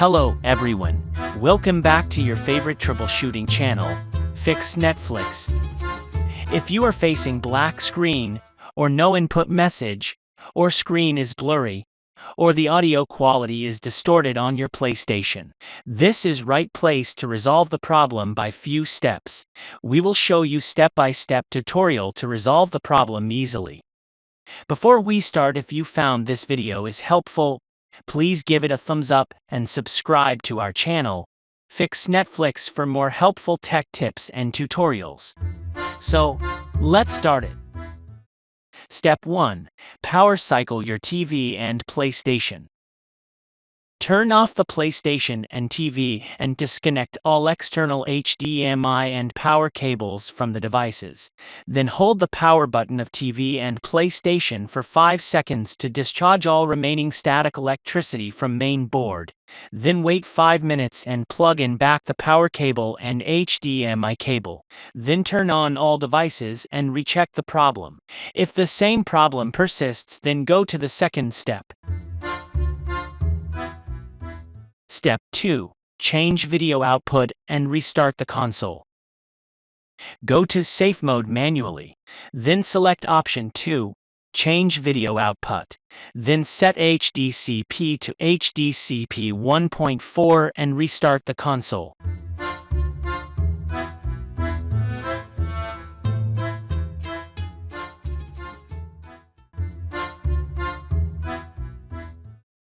Hello everyone, welcome back to your favorite troubleshooting channel, Fix Netflix. If you are facing black screen, or no input message, or screen is blurry, or the audio quality is distorted on your PlayStation, this is right place to resolve the problem by few steps. We will show you step-by-step tutorial to resolve the problem easily. Before we start, if you found this video is helpful, please give it a thumbs up and subscribe to our channel, Fix Netflix, for more helpful tech tips and tutorials. So, let's start it. Step 1. Power cycle your TV and PlayStation. Turn off the PlayStation and TV and disconnect all external HDMI and power cables from the devices. Then hold the power button of TV and PlayStation for 5 seconds to discharge all remaining static electricity from main board. Then wait 5 minutes and plug in back the power cable and HDMI cable. Then turn on all devices and recheck the problem. If the same problem persists, then go to the second step. Step 2. Change video output and restart the console. Go to Safe Mode manually, then select Option 2, Change Video Output, then set HDCP to HDCP 1.4 and restart the console.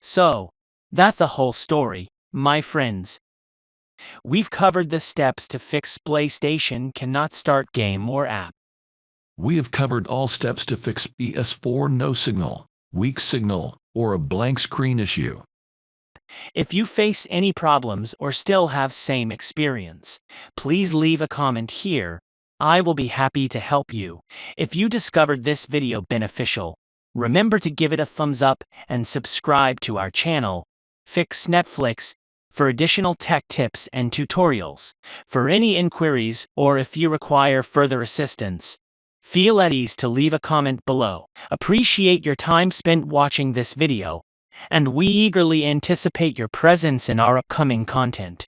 So, that's the whole story, my friends. We've covered the steps to fix PlayStation cannot start game or app. We have covered all steps to fix PS4 no signal, weak signal, or a blank screen issue. If you face any problems or still have same experience, please leave a comment here. I will be happy to help you. If you discovered this video beneficial, remember to give it a thumbs up and subscribe to our channel, Fix Netflix, for additional tech tips and tutorials. For any inquiries or if you require further assistance, feel at ease to leave a comment below. Appreciate your time spent watching this video, and we eagerly anticipate your presence in our upcoming content.